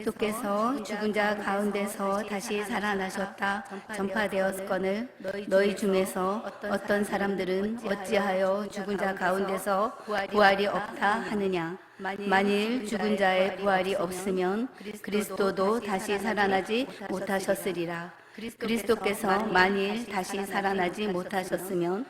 그리스도께서 죽은 자 가운데서 다시 살아나셨다 전파되었거늘 너희 중에서 어떤 사람들은 어찌하여 죽은 자 가운데서 부활이 없다 하느냐. 만일 죽은 자의 부활이 없으면 그리스도도 다시 살아나지 못하셨으리라. 그리스도께서 만일 다시 살아나지 못하셨으면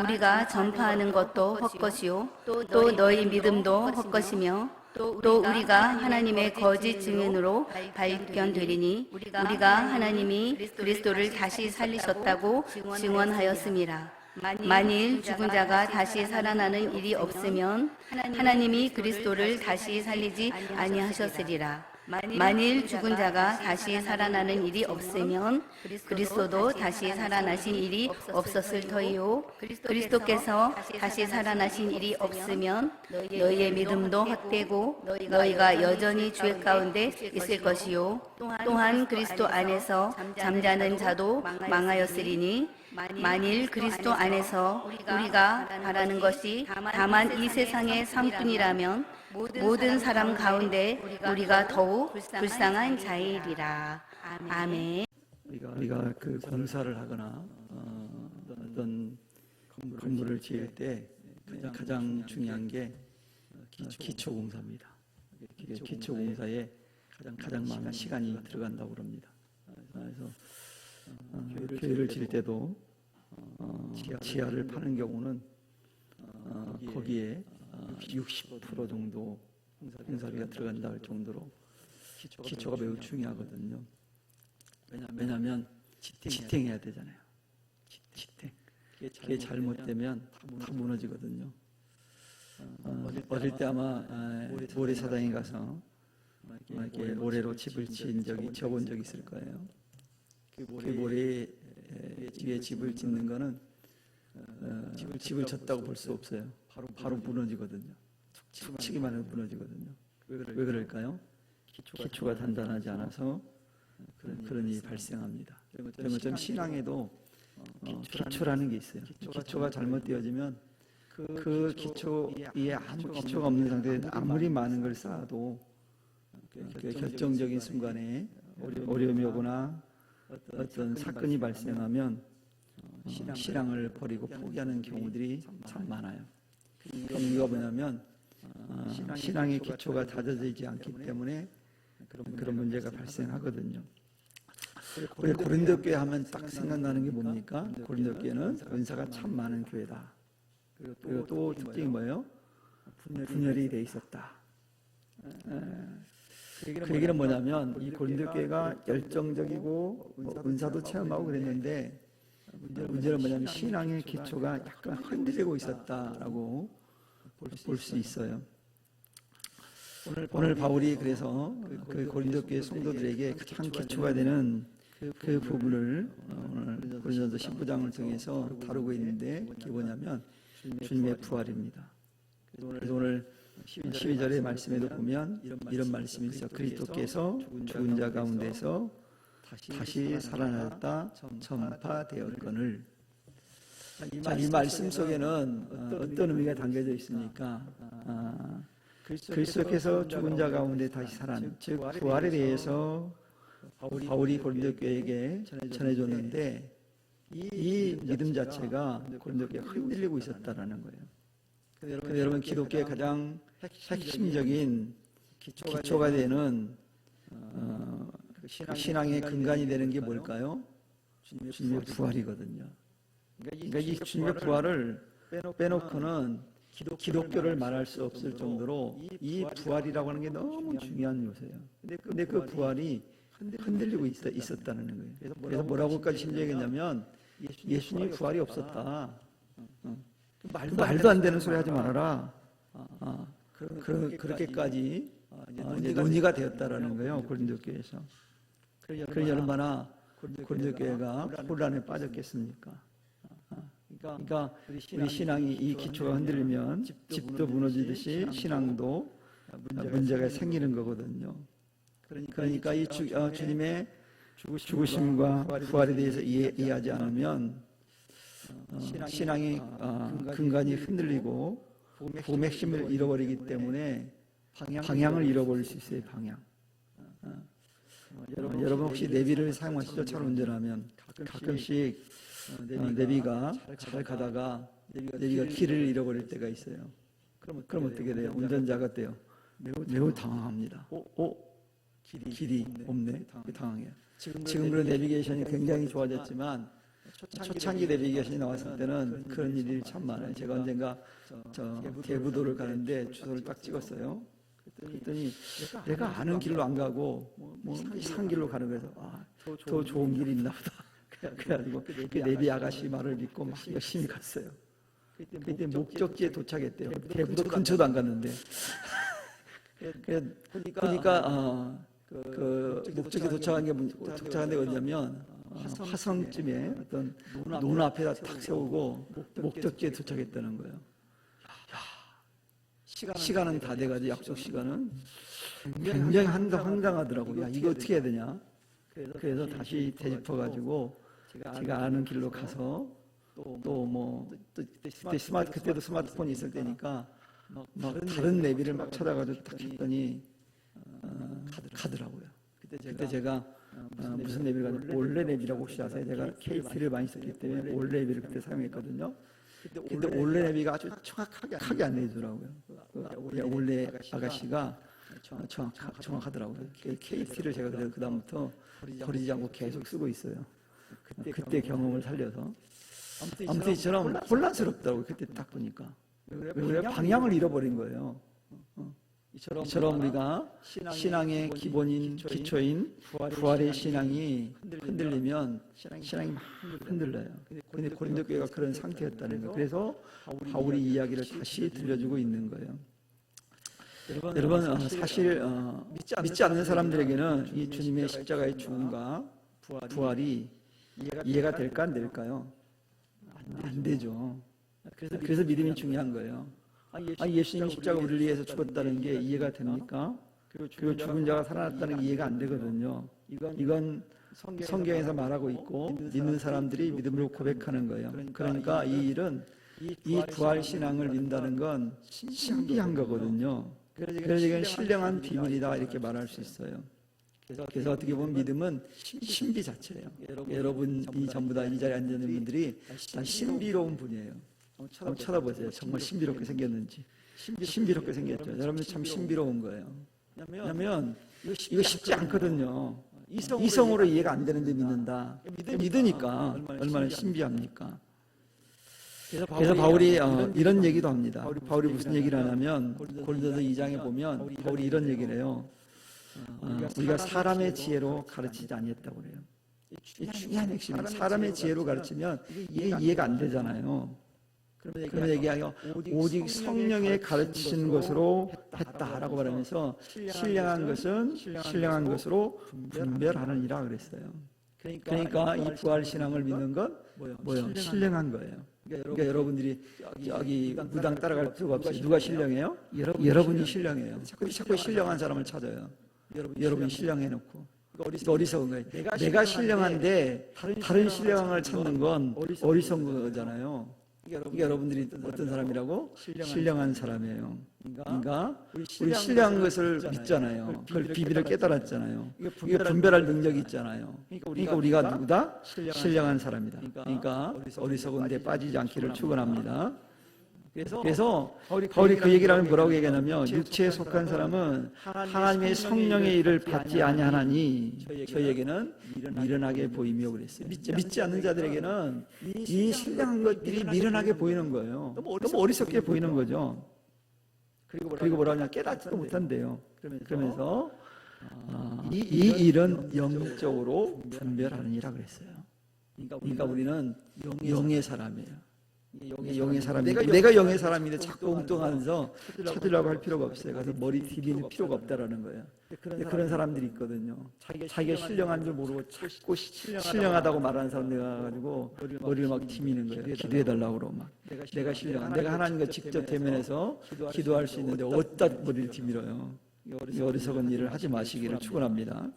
우리가 전파하는 것도 헛것이요 또 너희 믿음도 헛것이며 또 우리가 하나님의 거짓 증인으로 발견되리니 우리가 하나님이 그리스도를 다시 살리셨다고 증언하였음이라. 만일 죽은 자가 다시 살아나는 일이 없으면 하나님이 그리스도를 다시 살리지 아니하셨으리라. 만일 죽은 자가 다시 살아나는 일이 없으면 그리스도도 다시 살아나신 일이 없었을 터이요 그리스도께서 다시 살아나신 일이 없으면 너희의 믿음도 헛되고 너희가 여전히 죄 가운데 있을 것이요 또한 그리스도 안에서 잠자는 자도 망하였으리니 만일 그리스도 안에서 우리가 바라는 것이 다만 이 세상의 삶뿐이라면 모든 사람 가운데 우리가 더욱 불쌍한 자이리라. 아멘. 우리가 그 공사를 하거나 어떤 건물을 지을 때 가장 중요한 게 기초 공사입니다. 기초 공사에 가장 많은 시간이 들어간다고 합니다. 그래서 교회를 지을 때도 지하를 파는 경우는 거기에 60% 정도 공사비가 들어간다 할 정도로 기초가 매우 중요하거든요. 왜냐하면 지탱해야 되잖아요. 지탱. 그게 잘못되면 다 무너지거든요. 어릴 때 아마 모래사장에 가서 이렇게 모래로 집을 지어본 적이 있을 거예요. 그 모래 위에 집을 짓는 거는 집을 졌다고 볼 수 없어요. 바로 무너지거든요. 툭 치기만 해도 무너지거든요. 왜 그럴까요? 기초가 단단하지 않아서 그런 일이 발생합니다. 그런 것처럼 신앙에도 기초라는 게 있어요. 기초가 잘못되어지면 그 기초 위에 아무 기초가 없는 상태에 아무리 많은 걸 쌓아도 결정적인 순간에 어려움이 오거나 어떤 사건이 발생하면 신앙을 버리고 포기하는 경우들이 참 많아요. 그 이유가 뭐냐면 신앙의 기초가 다져지지 않기 때문에 그런 문제가 발생하거든요. 우리 고린도 교회 하면 딱 생각나는 게 뭡니까? 고린도 교회는 은사가 참 많은 교회다. 그리고 또 특징이 뭐예요? 분열이 돼 있었다. 그 얘기는 뭐냐면 이 고린도 교회가 열정적이고 은사도 체험하고 그랬는데 문제는 뭐냐면 신앙의 기초가 약간 흔들리고 있었다라고 볼 수 있어요. 오늘 바울이 그래서 그 고린도 교회 성도들에게 가장 기초가 되는 그 부분을 오늘 고린도서 19장을 통해서 다루고 있는데 그게 뭐냐면 주님의 부활입니다. 그래서 오늘 12절의 말씀에도 보면 이런 말씀이 있어요. 그리스도께서 죽은 자 가운데서 다시 살아났다 전파되었거늘. 자, 이 말씀 속에는 어떤 의미가 담겨져 있습니까? 그리스도께서 죽은 자 가운데 다시 살아난, 즉 부활에 대해서 바울이 고린도 교회에게 전해줬는데 이 믿음 자체가 고린도 교회가 흔들리고 있었다라는 거예요. 여러분 기독교의 가장 핵심적인 기초가 되는 신앙의 근간이 되는 게 뭘까요? 주님의 부활이거든요. 그러니까 이 주님의 부활을 빼놓고는 기독교를 말할 수 없을 정도로 이 부활이라고 하는 게 너무 중요한 요소예요. 근데 그 부활이 흔들리고 있었다는 거예요. 그래서 뭐라고까지 심지어했냐면 예수님이 부활이 없었다. 말도 안 되는 소리 하지 말아라. 그렇게까지 논의가 되었다라는 거예요. 고린도 교회에서. 그러니 얼마나 고린도 교회가 혼란에 빠졌겠습니까? 그러니까 우리 신앙이 이 기초가 흔들리면 집도 무너지듯이 신앙도 문제가 생기는 거거든요. 그러니까 이 주님의 죽으심과 부활에 대해서 이해하지 않으면 신앙의 근간이 흔들리고 복음의 핵심을 잃어버리기 때문에 방향을 잃어버릴 수 있어요. 방향. 여러분 혹시 내비를 사용하시죠? 차로 운전하면 가끔씩 내비가 잘 가다가 내비가 길을 잃어버릴 때가 있어요. 그럼 어떻게 돼요? 운전자가 어때요? 매우 당황합니다. 길이 없네. 당황해요. 지금 그런 내비게이션이 굉장히 좋아졌지만 초창기 내비게이션이 나왔을 때는 그런 일이 참 많아요. 제가 언젠가 대부도를 가는데 주소를 딱 찍었어요. 그랬더니 내가 아는 길로 안 가고 이상한 길로 가는 거여서 더 좋은 길이 있나 보다. 그래가지고 그 내비 아가씨 말을 믿고 막 열심히 갔어요. 그때 목적지에 도착했대요. 대부도 근처도 안 갔는데. 보니까 그 목적지에 도착한 게 어디냐면 화성쯤에 어떤 논 앞에다 탁 세우고 목적지에 도착했다는 거예요. 시간은 다 돼가지고 약속 시간은 굉장히 황당하더라고요. 야, 이거 어떻게 해야 되냐? 그래서 다시 되짚어가지고 제가 아는 길로 가서 그때도 스마트폰이 있을 때니까 막 다른 내비를 막 찾아가지고 딱 했더니 가더라고요. 그때 제가 무슨 내비를 가지고 올레 내비라고 혹시 아세요? 제가 KT를 많이 썼기 때문에 올레 내비를 그때 사용했거든요. 근데 올레 내비가 아주 정확하게 안내해주더라고요. 올레 아가씨가 정확하더라고요. KT를 제가 그래서 그다음부터 버리지 않고 계속 쓰고 있어요. 그때 경험을 살려서. 아무튼 이처럼 혼란스럽더라고요. 그때 딱 보니까. 왜 방향을 잃어버린 거예요. 이처럼 우리가 신앙의 기본인 기초인 부활의 신앙이 흔들리면 신앙이 막 흔들려요. 근데 고린도 교회가 그런 상태였다는 거예요. 그래서 바울이 이야기를 다시 들려주고 있는 거예요. 여러분 사실 믿지 않는 사람들에게는 이 주님의 십자가의 죽음과 부활이 이해가 될까 안 될까요? 안 되죠. 그래서 믿음이 중요한 거예요. 예수님이 십자가 우리를 위해서 죽었다는 게 이해가 됩니까? 그리고 죽은 자가 살아났다는 게 이해가 안 되거든요. 이건 성경에서 말하고 있고 믿는 사람들이 믿음으로 고백하는 거예요. 그러니까 이 일은 이 부활 신앙을 믿는다는 건 신비한 거거든요. 그래서 이건 신령한 비밀이다 이렇게 말할 수 있어요. 그래서 어떻게 보면 믿음은 신비 자체예요. 여러분이 전부 다 이 자리에 앉아 있는 분들이 다 신비로운 분이에요. 한번 쳐다보세요. 정말 신비롭게 생겼는지. 신비롭게 생겼죠. 여러분들 참 신비로운 거예요. 왜냐하면 이거 쉽지 않거든요. 이성으로 이해가 안 되는데 믿는다. 믿으니까 얼마나 신비합니까? 그래서 바울이 이런 얘기도 합니다. 바울이 무슨 얘기를 하냐면 고린도서 2장에 보면 바울이 이런 얘기를 해요. 우리가 사람의 지혜로 가르치지 아니했다고 그래요. 이 중요한 핵심이 사람의 지혜로 가르치면 이게 이해가 안 되잖아요. 그러면 얘기하여 오직 성령의 가르치신 것으로 했다라고 말하면서 신령한 것으로 분별하느니라 그랬어요. 그러니까 이 부활 신앙을 믿는 건 뭐예요? 신령한 거예요. 그러니까 여러분들이 여기 무당 따라갈 필요가 없어요. 누가 신령해요? 여러분이 신령해요. 자꾸 신령한 사람을 찾아요. 여러분이 신령해놓고 어리석은 거예요. 내가 신령한데 다른 신령을 찾는 건 어리석은 거잖아요. 이게 여러분들이 어떤 사람이라고? 신령한 사람이에요. 그러니까 우리 신령한 것을 믿잖아요. 그걸 비밀을 깨달았잖아요. 이게 분별할 능력이 있잖아요. 그러니까 우리가 누구다? 신령한 사람이다. 그러니까 어리석은 데 빠지지 않기를 축원합니다. 그래서 바울이 그 얘기를 하면 뭐라고 얘기하냐면 육체에 속한 사람은 하나님의 성령의 일을 받지 아니하나니 저희에게는 미련하게 보이며 그랬어요. 믿지 않는 자들에게는 이 신령한 것들이 미련하게 보이는 거예요. 너무 어리석게 보이는 거죠. 그리고 뭐라고 하냐 깨닫지도 못한대요. 그러면서 이 일은 영적으로 분별하느니라 그랬어요. 그러니까 우리는 영의 사람이에요. 영의 사람인데 내가 영의 사람인데 자꾸 엉뚱하면서 찾으려고 할 필요가 없어요. 그래서 머리 디딜 필요가 없다라는 거예요. 그런 사람들이 있거든요. 자기가 신령한 줄 모르고 자꾸 신령하다고 말하는 사람들 가지고 머리를 막 디미는 거예요. 기도해달라고 그러고 막 내가 신령한 내가 하나님과 직접 대면해서 기도할 수 있는데 어디다 머리를 디밀어요. 이 어리석은 일을 하지 마시기를 축원합니다.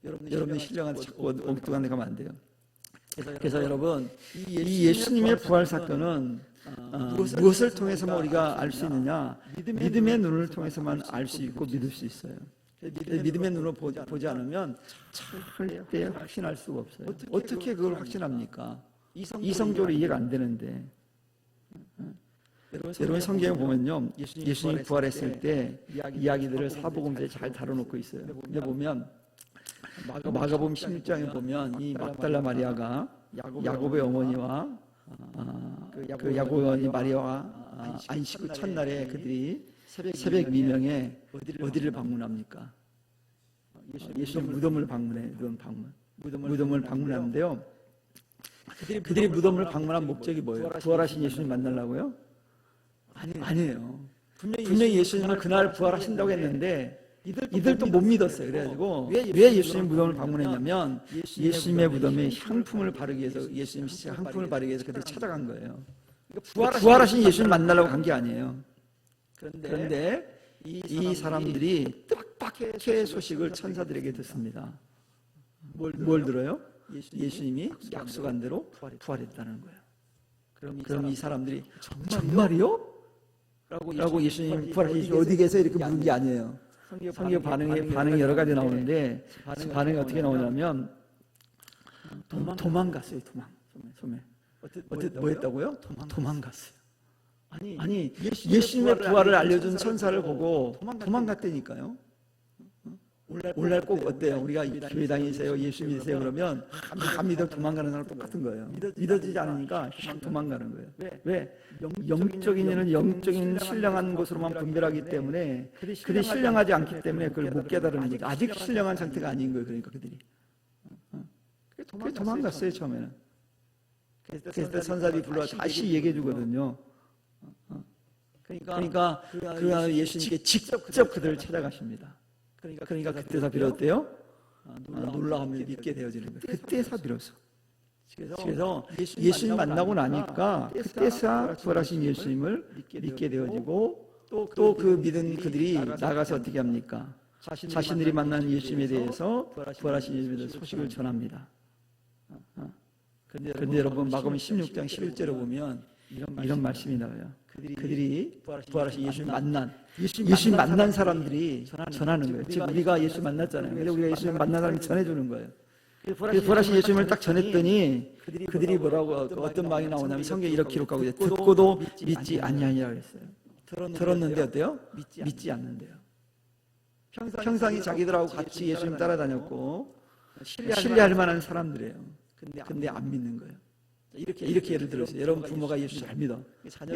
여러분이 신령한데 자꾸 엉뚱한 데 가면 안 돼요. 그래서 여러분 이 예수님의 부활 사건은 무엇을 통해서만 우리가 알 수 있느냐? 믿음의 눈을 통해서만 알 수 있고 믿을 수 있어요. 믿음의 눈으로 보지 않으면 절대 확신할 수가 없어요. 어떻게 그걸 확신합니까? 이성적으로 이해가 안 되는데. 여러분 성경에 보면요, 예수님이 부활했을 때 이야기들을 사복음서에 잘 다뤄놓고 있어요. 근데 보면 마가복음 16장에 보면 이 막달라 마리아가 야곱의 어머니와 그 야곱의 어머니 마리아와 안식 후 첫날에 그들이 새벽 미명에 어디를 방문합니까? 예수님 무덤을 방문해. 무덤을 방문하는데요. 그들이 무덤을 방문한 목적이 뭐예요? 부활하신 예수님 만나려고요? 아니에요. 분명히 예수님은 그날 부활하신다고 했는데 이들도 못 믿었어요. 그래가지고 왜 예수님 무덤을 방문했냐면 예수님의 무덤에 향품을 바르기 위해서, 예수님 시체 향품을 바르기 위해서 그들이 찾아간 거예요. 부활하신 예수님 만나려고 간 게 아니에요. 그런데 이 사람들이 뜻밖의 소식을 천사들에게 듣습니다. 뭘 들어요? 예수님이 약속한 대로 부활했다는 거예요. 그럼 이 사람들이 정말이요? 라고 예수님 부활하신 예수님 어디 계세요? 이렇게 물은 게 아니에요. 성경 반응이 여러 가지 나오는데 반응이 어떻게 나오냐면 도망갔어요. 소매. 뭐 했다고요? 도망갔어요. 아니 예수님의 부활을 알려준 천사를 보고 도망갔다니까요. 오늘날 꼭 어때요? 우리가 교회 다니세요, 예수 믿으세요 그러면 다 믿어 도망가는 사람 똑같은 거예요. 믿어지지 않으니까 막 도망가는 거예요. 왜? 영적인 일은 영적인 신령한 것으로만 분별하기 때문에 그들이 신령하지 않기 때문에 그걸 못 깨달은 거죠. 아직 신령한 상태가 아닌 거예요. 그러니까 그들이 도망갔어요 처음에는. 그래서 선사들이 불러 다시 얘기해 주거든요. 그러니까 그 예수님께 직접 그들을 찾아가십니다. 그러니까 그때서 비롯돼요. 놀라움을 믿게 되어지는 거예요. 그때서 비로소. 그래서 예수님 만나고 나니까 그때서 부활하신 예수님을 믿게 되어지고 또 그 믿은 그들이 나가서 어떻게 합니까? 자신들이 만난 예수님에 대해서 부활하신 예수님에 대해서 소식을 전합니다. 그런데 여러분 마가복음 16장 11절에 보면 이런 말씀이 나와요. 그들이 부활하신 예수님 만난 사람들이 전하는 거예요. 지금 우리가 예수 만났잖아요. 근데 우리가 예수님 만난 사람이 전해주는 거예요. 부활하신 예수님을 딱 전했더니 그들이 뭐라고 어떤 말이 나오냐면 성경에 이렇게 기록하고 있어요. 듣고도 믿지 아니하니라 그랬어요. 들었는데 어때요? 믿지 않는데요. 평상이 자기들하고 같이 예수님 따라다녔고 신뢰할 만한 사람들이에요. 근데 안 믿는 거예요. 이렇게 예를 들어서 여러분 부모가 예수 잘 믿어.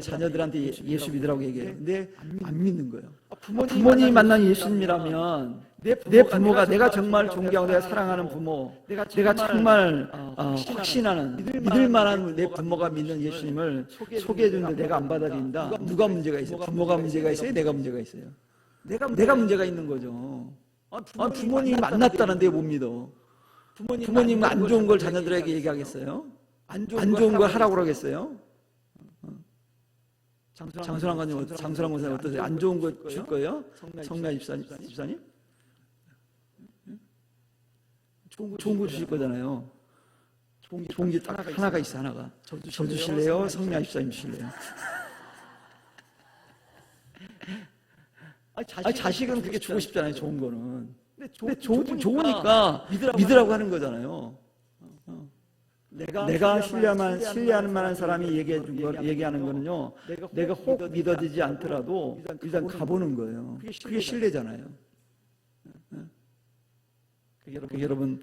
자녀들한테 예수 믿으라고 얘기해요. 근데 안 믿는 거예요. 부모님이 만난 예수님이라면 내 부모가 내가 정말 존경하고 내가 사랑하는 부모, 내가 정말 확신하는 믿을 만한 내 부모가 믿는 예수님을 소개해 주는데 내가 안 받아들인다. 누가 문제가 있어요? 부모가 문제가 있어요? 내가 문제가 있어요? 내가 문제가 있는 거죠. 부모님이 만났다는데 못 믿어. 부모님은 안 좋은 걸 자녀들에게 얘기하겠어요? 안 좋은 걸 하라고 그러겠어요? 장순환 관님, 장순환 권사님 어떠세요? 안 좋은 거 줄 거예요? 성나 집사님? 좋은 거 주실 거잖아요. 좋은 게 딱 하나가 있어, 하나가. 저 주실래요? 성나 집사님 주실래요? 자식은 그게 주고 싶잖아요, 좋은 거는. 근데 좋으니까 믿으라고 하는 거잖아요. 내가 신뢰하는 만한 사람이 얘기하는 거는요, 내가 혹 믿어지지 않더라도 일단 가보는 거예요. 그게 신뢰잖아요. 여러분,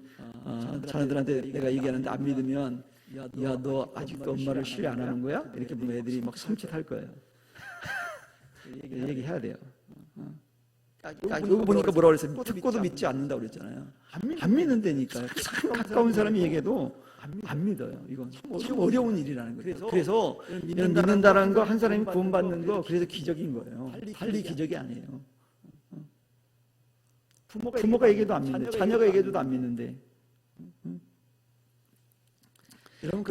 자녀들한테 내가 얘기하는데 안 믿으면, 야, 너 아직도 엄마를 신뢰 안 하는 거야? 이렇게 보면 애들이 막 섬찟할 거예요. 얘기해야 돼요. 이거 보니까 뭐라고 그랬어요? 듣고도 믿지 않는다고 그랬잖아요. 안 믿는다니까요. 가까운 사람이 얘기해도 안 믿어요. 이건 참 어려운 일이라는 거예요. 그래서 믿는다는 거, 한 사람이 구원받는 거, 그래서 기적인 거예요. 달리 기적이 아니에요. 부모가 얘기해도 안 믿는데, 자녀가 얘기해도 안 믿는데.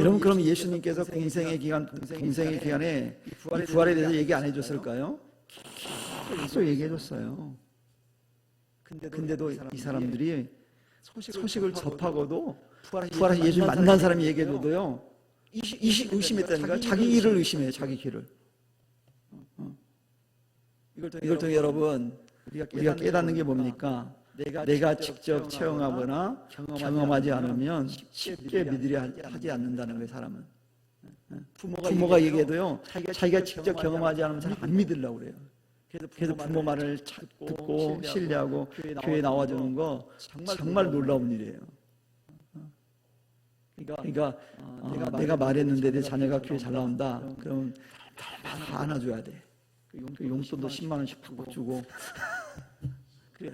여러분 그럼 예수님께서 공생의 기간에 이 부활에 대해서 얘기 안 해줬을까요? 계속 얘기해줬어요. 근데도 이 사람들이 소식을 접하고도 부활하신 예수님 만난 사람이 얘기해줘도요, 의심했다니까. 자기 길을 의심해요. 자기 길을. 이걸 통해 여러분 우리가 깨닫는 게 뭡니까? 내가 직접 체험하거나 경험하지 않으면 쉽게 믿으려 하지 않는다는 거예요. 사람은. 부모가 얘기해도요, 자기가 직접 경험하지 않으면 잘 안 믿으려고 그래요. 그래서 부모 말을 듣고 신뢰하고 교회에 나와주는 거 정말 놀라운 일이에요. 그러니까 내가 말했는데 내 자녀가 교회 잘 나온다, 그러면 다 안아줘야 돼. 그 용돈도 10만 원씩 팍팍 주고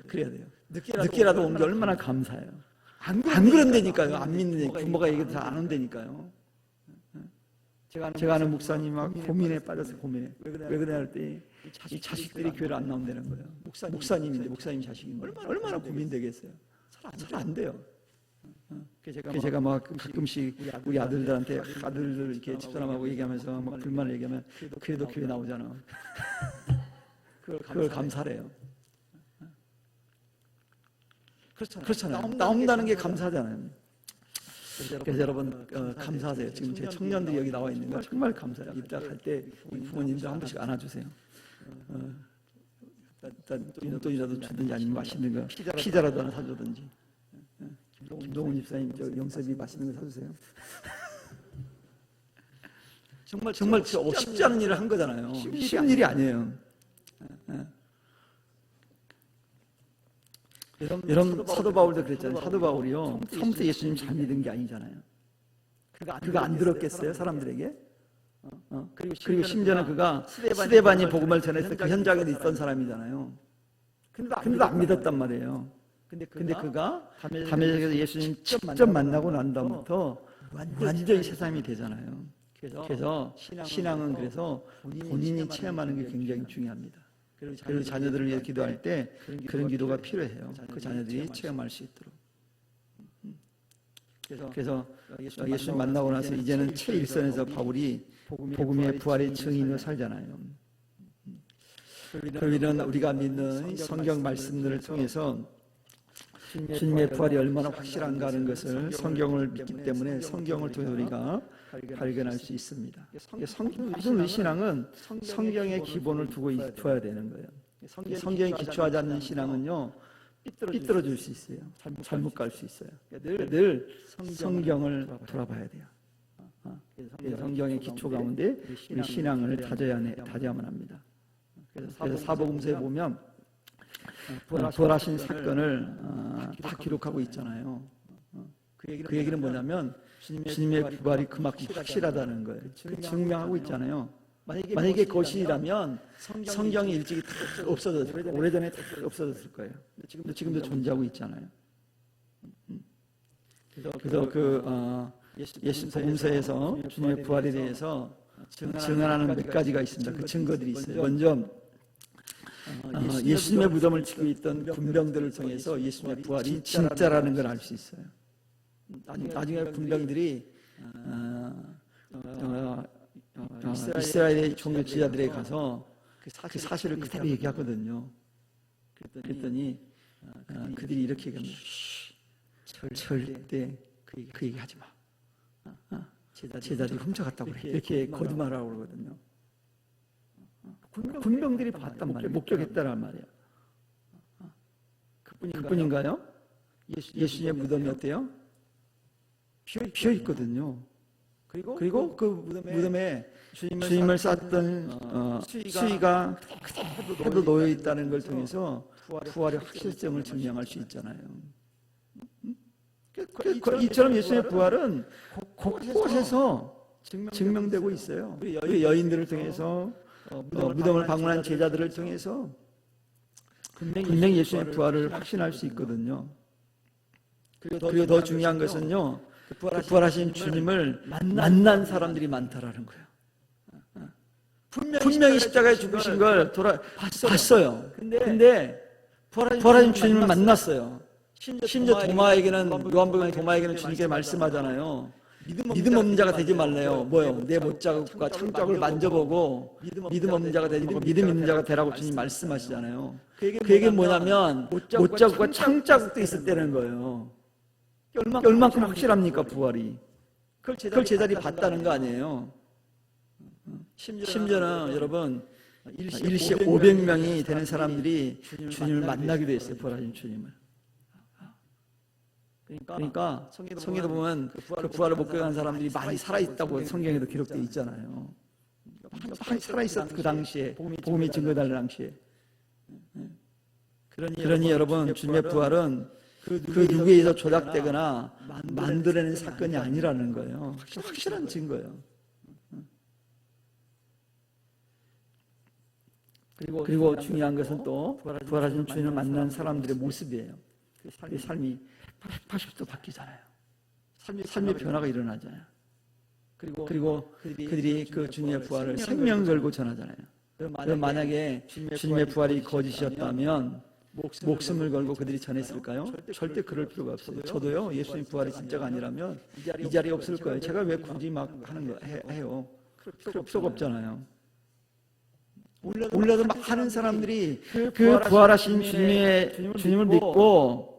그래야 돼요. 늦게라도 온 게 얼마나 감사해요. 안 그런다니까요. 안 믿는 부모가 얘기도 잘 안 온다니까요. 제가 아는 목사님하고 고민에 빠져서 고민해. 왜 그러냐 할 때 이 자식들이 교회를 안 나온다는 거예요. 목사님인데 목사님 자식인데 얼마나 고민되겠어요. 잘 안 돼요. 그래서 제가 막 가끔씩 우리 아들들한테 아들들 이렇게 집사람하고 얘기하면서 막 불만을 얘기하면 그래도 교회 나오잖아. 그걸 감사해요. 그렇잖아요. 나온다는 게 감사하잖아요. 그래서 여러분 감사하세요. 지금 제 청년들이 여기 나와 있는 거 정말 감사해요. 이따 갈 때 부모님들 한 번씩 안아주세요. 일단 용돈이라도 주든지 아니면 맛있는 거 피자라도 하나 사주든지. 김동훈 집사님 저 영섭이 맛있는 거 사주세요. 정말 쉽지 않은 일을 한 거잖아요. 쉬운 일이 아니에요. 여러분 사도 바울도 그랬잖아요. 사도 바울이요, 처음부터 예수님 잘 믿은 게 아니잖아요. 그가 안 들었겠어요, 사람들에게? 그리고 심지어는 그가 스데반이 복음을 전했을 그 현장에 있던 사람이잖아요. 근데도 안 믿었단 말이에요. 근데 그가 담에색에서 예수님 직접 만나고 난 다음부터 완전히 새 사람이 되잖아요. 그래서 신앙은 그래서 본인이 체험하는 게 굉장히 중요합니다. 그리고 자녀들을 위해 기도할 때 그런 기도가 필요해요. 그 자녀들이 체험할 수 있도록. 그래서 예수님 만나고 나서 이제는 최일선에서 바울이 복음의 부활의 증인으로 살잖아요. 그러면 우리가 믿는 성경 말씀들을 통해서 주님의 부활이 얼마나 확실한가 하는 것을 성경을 믿기 때문에 성경을 통해 우리가 발견할 수 있습니다. 모든 우리 신앙은 성경의 기본을 두어야 되는 거예요. 성경에 기초하지 않는 신앙은요, 삐뚤어질 수 있어요. 잘못 갈 수 있어요. 늘 성경을 돌아봐야 돼요. 성경의 기초 가운데 우리 신앙을 다져야만 합니다. 그래서 사복음서에 보면 부활하신 사건을 다 기록하고 있잖아요. 그 얘기는 뭐냐면 주님의 부활이 그만큼 확실하다는 거예요. 증명하고 있잖아요. 만약에 그것이라면 성경이 일찍이 다 없어졌을 거예요. 오래전에 다 없어졌을 거예요. 지금도 존재하고 있잖아요. 그래서 예수 복음서에서 주님의 부활에 대해서 증언하는 몇 가지가 있습니다. 그 증거들이 있어요. 먼저 예수님의 무덤을 지키고 있던 군병들을 통해서 예수님의 부활이 진짜라는 걸 알 수 있어요. 나중에 군병들이 이스라엘의 종교 지자들에 가서 그 사실을 그대로 얘기하거든요. 그랬더니 그들이 이렇게 얘기합니다. 절대 그 얘기 하지 마. 제자들이 훔쳐갔다고 그래. 이렇게 거짓말하고 그러거든요. 군병들이 봤단 말이에요. 목격했다란 말이에요. 그뿐인가요? 예수님의 무덤이 어때요? 비어 있거든요. 그리고 그 무덤에 주님을 쌌던 수의가 그대로 놓여 있다는 걸 통해서 부활의 확실성을 증명할 수 있잖아요. 이처럼 예수님의 부활은 곳곳에서 증명되고 있어요. 우리 여인들을 통해서 무덤을 방문한 제자들을 통해서 분명히 예수님의 부활을 확신할 수 있거든요. 그리고 더 중요한 것은요, 그 부활하신 주님을 만난 사람들이 많다라는 거예요. 분명히 십자가에 죽으신 걸 봤어요. 근데 부활하신 주님을 만났어요. 심지어 도마에게는, 요한복음 도마에게는 주님께 말씀하잖아요. 믿음 없는 자가 되지 말래요. 뭐요? 내 못자국과 창자국을 만져보고 믿음 없는 자가 되지 말고 믿음 있는 자가 되라고 주님 말씀하시잖아요. 그 얘기는 뭐냐면 못자국과 창자국도 있을 때는 거예요. 얼만큼 확실합니까, 부활이? 그걸 제자들이 봤다는 거 아니에요. 심지어는 여러분 일시에 500명이 되는 사람들이 주님을 만나기도 했어요. 부활하신 주님을. 그러니까 성경에 보면 그 부활을 목격한 사람들이 많이 살아있다고 성경에도 기록되어 있잖아요. 많이 살아있었던 그 당시에, 복음이 증거될 당시에. 그러니 여러분, 주님의 부활은 그 누구에 의해서 조작되거나 만들어낸 사건이 아니라는 거예요. 확실한 증거예요. 그리고 중요한 것은 또 부활하신 주님을 만난 사람들의 모습이에요. 그 삶이 80도 바뀌잖아요. 삶의 변화가 일어나잖아요. 그리고 그들이 그 주님의 부활을 생명 걸고 전하잖아요. 그럼 만약에 주님의 부활이 거짓이었다면 목숨을 걸고 그들이 전했을까요? 절대 그럴 필요가 없어요. 저도요, 예수님 부활이 진짜가 아니라면 이 자리에 없을 거예요. 제가 왜 굳이 막 하는 거 해요? 그럴 필요가 없잖아요. 몰라도 막 하는 사람들이 그 부활하신 주님을 믿고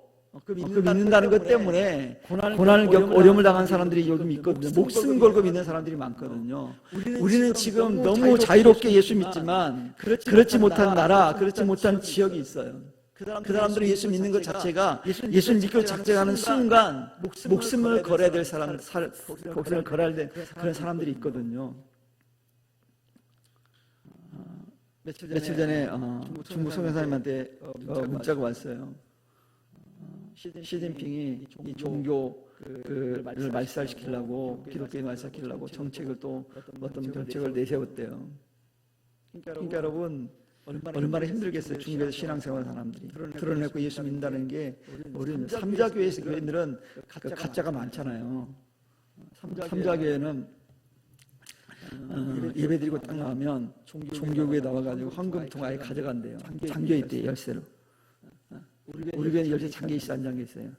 그 믿는다는 것 때문에 고난을 겪고 어려움을 당한 사람들이 요즘 있거든요. 목숨 걸고 믿는 사람들이 많거든요. 우리는 지금 너무 자유롭게 예수 믿지만 그렇지 못한 나라, 그렇지 못한 지역이 있어요. 그 사람들은 예수 믿는 것 자체가 예수 믿고 작정하는 순간 목숨을 걸어야 될 사람, 목숨을 걸어야 될 그런 사람들이 있거든요. 며칠 전에 중국 선교사님한테 문자가 왔어요. 시진핑이 이 종교를 말살시키려고, 기독교인 말살시키려고 정책을 또 어떤 정책을 내세웠대요. 그러니까 여러분, 얼마나 힘들겠어요. 중국에서 신앙생활 사람들이 드러내고 예수 믿는다는 게 우리는 삼자교회에서 교인들은 가짜가 많잖아요. 삼자교회는 예배드리고 딱 나오면 종교부에 나와가지고 헌금통 아예 가져간대요. 잠겨있대요, 열쇠로. 우리 교회는 열쇠 잠겨있어요, 안 잠겨있어요?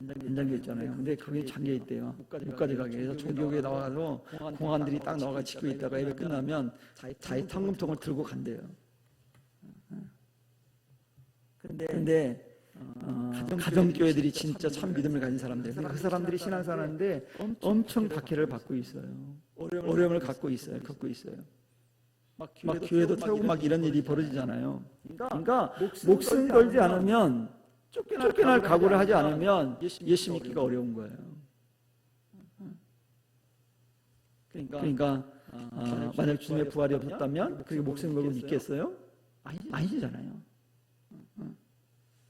안 잠겨있잖아요. 근데 그게 잠겨있대요. 못 가져가게. 그래서 종교부에 나와가지고 공안들이 딱 나와가 지키고 있다가 예배 끝나면 자기 헌금통을 들고 간대요. 근데 가정교회들이 진짜 참 믿음을 가진 사람들, 그 사람들이 신앙생활하는데 엄청 박해를 받고 있어요. 어려움을 갖고 있어요. 막 교회도 태우고 막 이런 일이 벌어지잖아요. 그러니까 목숨 걸지 않으면, 쫓겨날 각오를 하지 않으면 예수 믿기가 어려운 거예요. 그러니까 만약 주님의 부활이 없었다면 그게 목숨 걸고 믿겠어요? 아니잖아요.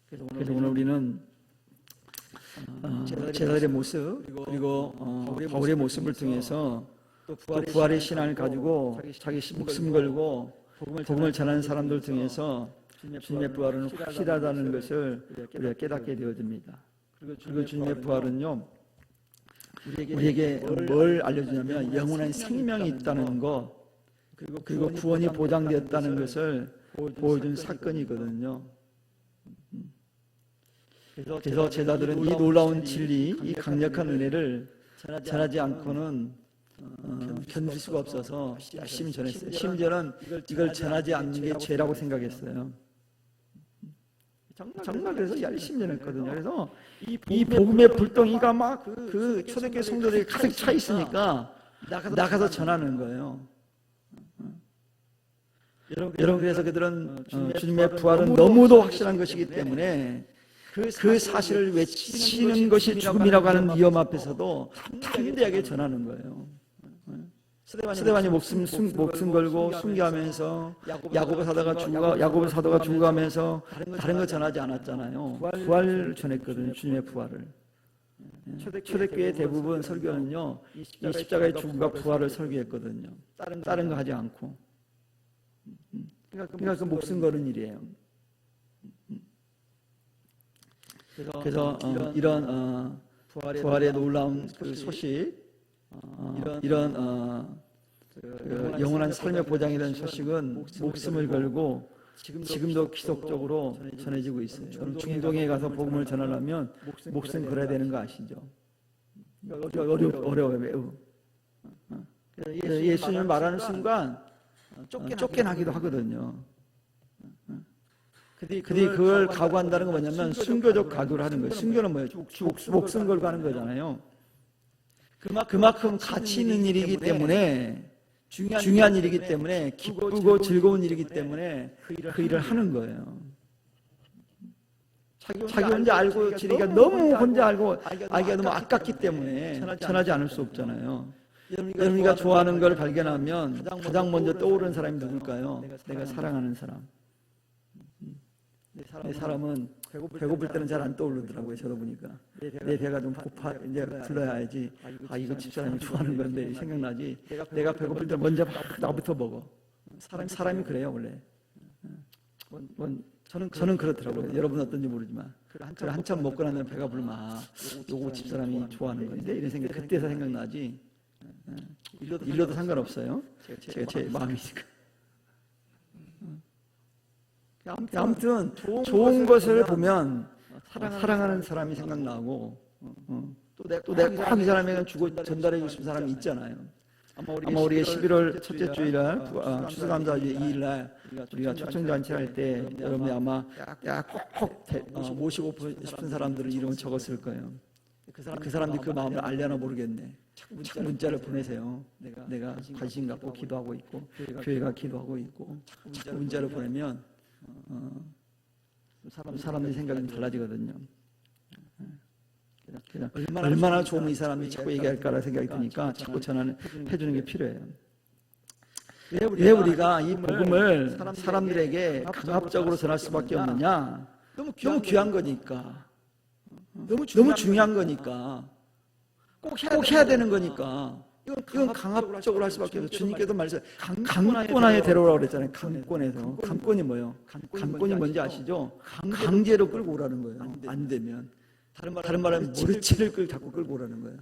그래서 오늘 우리는 제자들의 모습, 그리고 바울의 모습을 통해서 또 부활의 신앙을 가지고 자기 목숨 걸고 복음을 전하는 사람들 중에서 주님의 부활은 확실하다는 것을 우리가 깨닫게 되어집니다. 그리고 주님의 부활은요, 우리에게 뭘 알려주냐면 영원한 생명이 있다는 것, 그리고 구원이 보장되었다는 것을 보여준 사건이거든요. 그래서 제자들은 이 놀라운 진리, 이 강력한 은혜를 전하지 않고는 견딜 수가 없어서 열심히 전했어요. 심지어는 이걸 전하지 않는 게 죄라고 생각했어요. 정말 그래서 열심히 전했거든요. 그래서 이 복음의 불덩이가 막 그 초대교회 성도들이 가득 차 있으니까 나가서 전하는 거예요. 여러분, 그래서 그들은 주님의 부활은 너무도 확실한 것이기 때문에 그 사실을 외치는 것이 죽음이라고 하는 위험 앞에서도 담대하게 전하는 거예요. 스데반이 목숨 걸고 순교하면서 야고보 사도가 죽어가면서 다른 거 전하지 않았잖아요. 부활을 전했거든요. 주님의 부활을. 초대교회 대부분 설교는요, 이 십자가의 죽음과 부활을 설교했거든요. 다른 거 하지 않고. 그러니까 그 목숨 거는 일이에요. 그래서 이런 부활의 놀라운 그 소식, 이런 영원한 삶의 보장이라는 소식은 목숨을 걸고 지금도 기속적으로 전해지고 있어요. 중동에 가서 복음을 전하려면 목숨 걸어야 되는 거 아시죠? 어려워요, 매우. 예수님을 말하는 순간 쫓겨나기도 하거든요. 그들이 그걸 각오한다는 건 뭐냐면 순교적 각오를 하는 거예요. 순교는 뭐예요? 목숨 걸고 하는 거잖아요. 그만큼 가치 있는 일이기 때문에, 중요한 일이기 때문에, 기쁘고 즐거운 일이기 때문에 그 일을 하는 거예요. 자기 혼자 알고 지리가 너무 혼자 알고 알기가 너무 아깝기 때문에 전하지 않을 수 없잖아요. 여러분이가 좋아하는 걸 발견하면 가장 먼저 떠오르는 사람이 누굴까요? 내가 사랑하는 사람. 내 사람은 배고플 때는 잘 안 떠오르더라고요. 저도 보니까 내 배가 좀 고파 이제 불러야지. 아 이거 집사람이 좋아하는 건데 생각나지. 내가 배고플 때 먼저 나부터 먹어. 사람이 그래요 원래. 저는 그렇더라고요. 여러분 어떤지 모르지만 그래 한참 먹고 나면 배가 부르면 요거 집사람이 좋아하는 건데 이런 생각 그때서 생각나지. 일러도 상관없어요. 제가 제 마음이니까. 아무튼 좋은 것을 보면 사랑하는 사람이 생각나고 또 내가 꼭 이 사람에게 주고 전달해 주고 싶은 사람이 있잖아요. 아마 우리가 11월 첫째 주일날 추수감사절 2일날 우리가 초청잔치 할 때 여러분이 아마 꼭 모시고 싶은 사람들을 이름을 적었을 거예요. 그 사람들이 그 마음을 알려나 모르겠네. 자꾸 문자를 보내세요. 내가 관심 갖고 기도하고 있고 교회가 기도하고 있고 자꾸 문자를 보내면 사람들의 생각이 달라지거든요. 얼마나 좋으면 이 사람이 자꾸 얘기할까라는 생각이 드니까 자꾸 전화를 해주는 게 필요해요. 왜 우리가 이 복음을 사람들에게 강압적으로 전할 수밖에 없느냐? 너무 귀한 거니까. 너무 중요한 거니까. 꼭 해야 되는 거니까. 이건 강압적으로 할 수밖에 없어요. 주님께도 말씀 강권하에 데려오라고 그랬잖아요. 강권에서. 강권이 뭐예요? 강권이 뭔지 아시죠? 강제로 끌고 오라는 거예요. 안 되면. 다른 말은 머리채를 자꾸 끌고 오라는 거예요.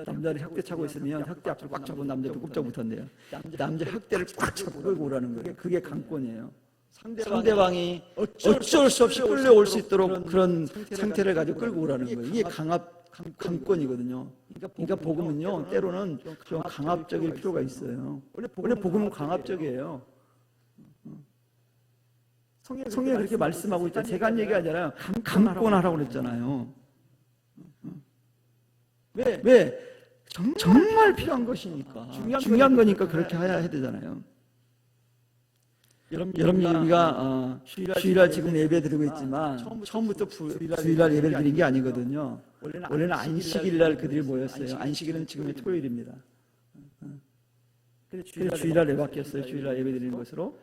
남자를 혁대 차고 있으면 혁대 앞을 꽉 잡고 남자도 꾹 붙었네요. 남자 혁대를 꽉 잡고 끌고 오라는 거예요. 그게 강권이에요. 상대방이 어쩔 수 없이 끌려올 수 있도록 그런 상태를 가지고 끌고 오라는 거예요. 이게 강권이거든요. 그러니까 복음은요, 때로는 좀 강압적일 필요가 있어요. 원래 복음은 강압적이에요. 성경에 그렇게 말씀하고 있잖아요. 제가 한 얘기 하잖아요. 강권하라고 그랬잖아요. 왜? 정말 필요한 것이니까. 중요한 거니까 그렇게 해야 되잖아요. 여러분 우리가 주일날 지금 예배 드리고 있지만 처음부터 주일날 예배를 드린 게 아니거든요. 원래는 안식일날 그들이 모였어요. 안식일은 지금의 토요일입니다. 그래서 주일날 왜 바뀌었어요? 주일날 예배 드리는 것으로.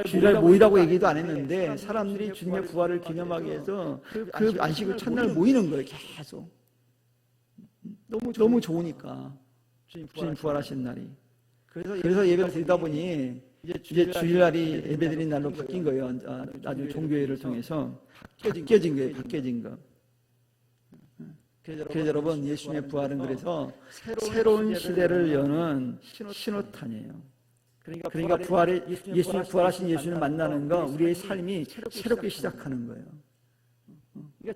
주일날 모이라고 얘기도 안 했는데 사람들이 주님의 부활을 기념하기 위해서 그 안식일 첫날 모이는 거예요. 계속. 너무 좋으니까 주님 부활하신 날이. 그래서 예배를 드리다 보니 이제 주일날이 예배드린 날로 바뀐 거예요. 아주 종교회를 통해서 바뀌어진 거. 그래서 여러분 예수님의 부활은 그래서 새로운 시대를 여는 신호탄이에요. 그러니까 예수님 부활하신 예수님을 만나는 거 우리의 삶이 새롭게 시작하는 거예요.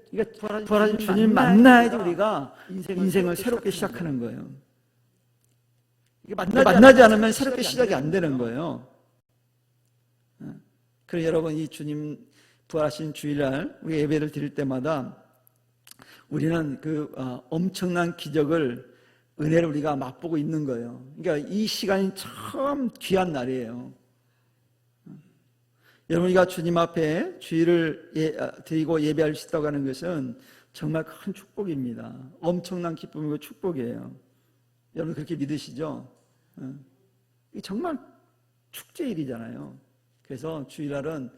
그러니까 부활하신 주님 만나야지 우리가 인생을 새롭게 시작하는 거예요. 만나지 않으면 새롭게 시작이 안 되는 거예요. 그래서 여러분 이 주님 부활하신 주일날 우리 예배를 드릴 때마다 우리는 그 엄청난 기적을 은혜를 우리가 맛보고 있는 거예요. 그러니까 이 시간이 참 귀한 날이에요. 여러분이가 주님 앞에 주일을 드리고 예배할 수 있다고 하는 것은 정말 큰 축복입니다. 엄청난 기쁨이고 축복이에요. 여러분 그렇게 믿으시죠? 정말 축제일이잖아요. 그래서 주일날은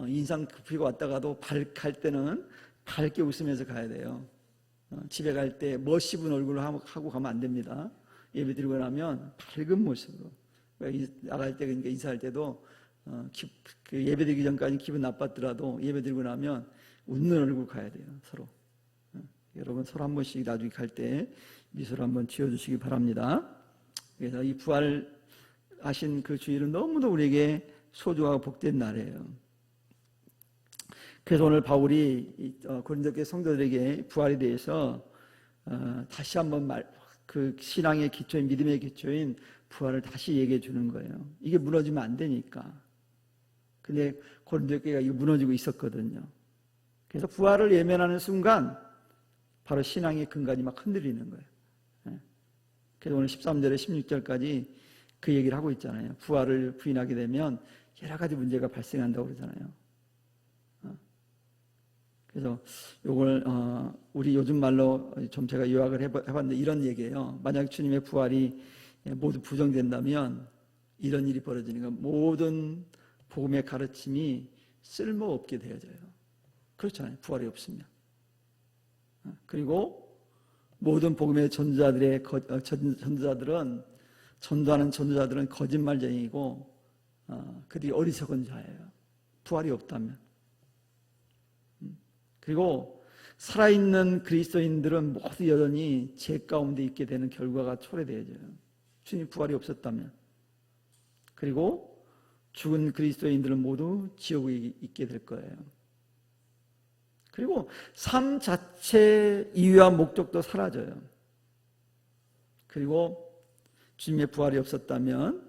인상 굽히고 왔다가도 갈 때는 밝게 웃으면서 가야 돼요. 집에 갈 때 멋있은 얼굴로 하고 가면 안 됩니다. 예배 드리고 나면 밝은 모습으로 나갈 때 그러니까 인사할 때도 그 예배 드리기 전까지 기분 나빴더라도 예배 드리고 나면 웃는 얼굴 가야 돼요. 서로. 여러분 서로 한 번씩 나중에 갈 때 미소를 한번 지어주시기 바랍니다. 그래서 이 부활하신 그 주일은 너무도 우리에게 소중하고 복된 날이에요. 그래서 오늘 바울이 고린도교회 성도들에게 부활에 대해서 다시 한번 그 신앙의 기초인 믿음의 기초인 부활을 다시 얘기해 주는 거예요. 이게 무너지면 안 되니까. 근데 고린도교회가 이거 무너지고 있었거든요. 그래서 부활을 예면하는 순간 바로 신앙의 근간이 막 흔들리는 거예요. 그래서 오늘 13절에 16절까지 그 얘기를 하고 있잖아요. 부활을 부인하게 되면 여러 가지 문제가 발생한다고 그러잖아요. 그래서 요걸 우리 요즘 말로 좀 제가 요약을 해봤는데 이런 얘기예요. 만약 주님의 부활이 모두 부정된다면 이런 일이 벌어지는 건 모든 복음의 가르침이 쓸모없게 되어져요. 그렇잖아요. 부활이 없으면. 그리고 모든 복음의 전도자들은 전도하는 전도자들은 거짓말쟁이고 그들이 어리석은 자예요. 부활이 없다면. 그리고 살아있는 그리스도인들은 모두 여전히 죄 가운데 있게 되는 결과가 초래되어져요. 주님 부활이 없었다면. 그리고 죽은 그리스도인들은 모두 지옥에 있게 될 거예요. 그리고 삶 자체의 이유와 목적도 사라져요. 그리고 주님의 부활이 없었다면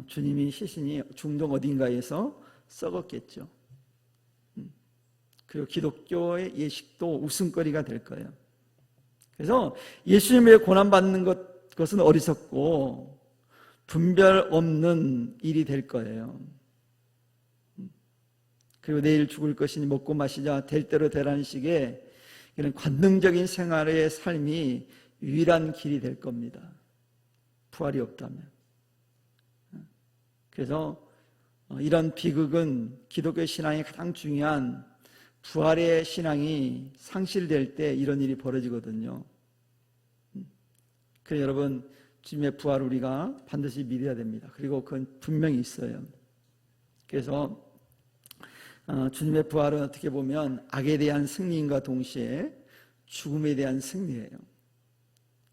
주님이 시신이 중동 어딘가에서 썩었겠죠. 그리고 기독교의 예식도 웃음거리가 될 거예요. 그래서 예수님의 고난받는 것은 어리석고 분별 없는 일이 될 거예요. 그리고 내일 죽을 것이니 먹고 마시자 될 대로 되라는 식의 이런 관능적인 생활의 삶이 유일한 길이 될 겁니다. 부활이 없다면. 그래서 이런 비극은 기독교 신앙의 가장 중요한 부활의 신앙이 상실될 때 이런 일이 벌어지거든요. 그래서 여러분 주님의 부활을 우리가 반드시 믿어야 됩니다. 그리고 그건 분명히 있어요. 그래서 주님의 부활은 어떻게 보면 악에 대한 승리인과 동시에 죽음에 대한 승리예요.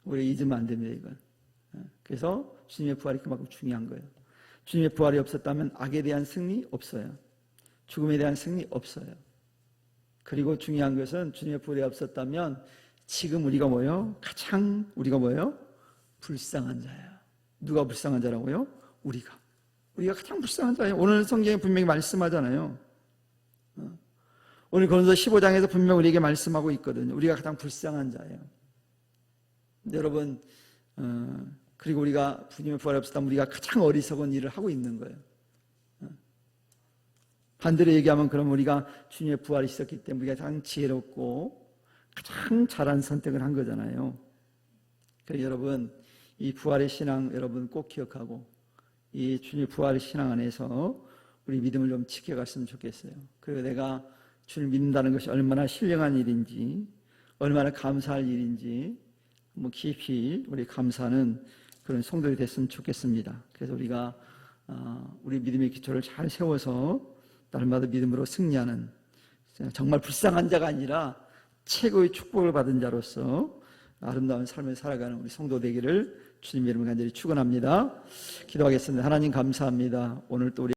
우리 잊으면 안 됩니다. 이건. 그래서 주님의 부활이 그만큼 중요한 거예요. 주님의 부활이 없었다면 악에 대한 승리 없어요. 죽음에 대한 승리 없어요. 그리고 중요한 것은 주님의 부활이 없었다면 지금 우리가 뭐예요? 가장 우리가 뭐예요? 불쌍한 자예요. 누가 불쌍한 자라고요? 우리가 가장 불쌍한 자예요. 오늘 성경에 분명히 말씀하잖아요. 오늘 고린도서 15장에서 분명 우리에게 말씀하고 있거든요. 우리가 가장 불쌍한 자예요. 여러분 그리고 우리가 주님의 부활이 없었다면 우리가 가장 어리석은 일을 하고 있는 거예요. 반대로 얘기하면 그럼 우리가 주님의 부활이 있었기 때문에 우리가 가장 지혜롭고 가장 잘한 선택을 한 거잖아요. 그래서 여러분 이 부활의 신앙 여러분 꼭 기억하고 이 주님의 부활의 신앙 안에서 우리 믿음을 좀 지켜갔으면 좋겠어요. 그리고 내가 주를 믿는다는 것이 얼마나 신령한 일인지 얼마나 감사할 일인지 깊이 우리 감사하는 그런 성도들이 됐으면 좋겠습니다. 그래서 우리가 우리 믿음의 기초를 잘 세워서 날마다 믿음으로 승리하는 정말 불쌍한 자가 아니라 최고의 축복을 받은 자로서 아름다운 삶을 살아가는 우리 성도 되기를 주님의 이름으로 간절히 축원합니다. 기도하겠습니다. 하나님 감사합니다. 오늘 또 우리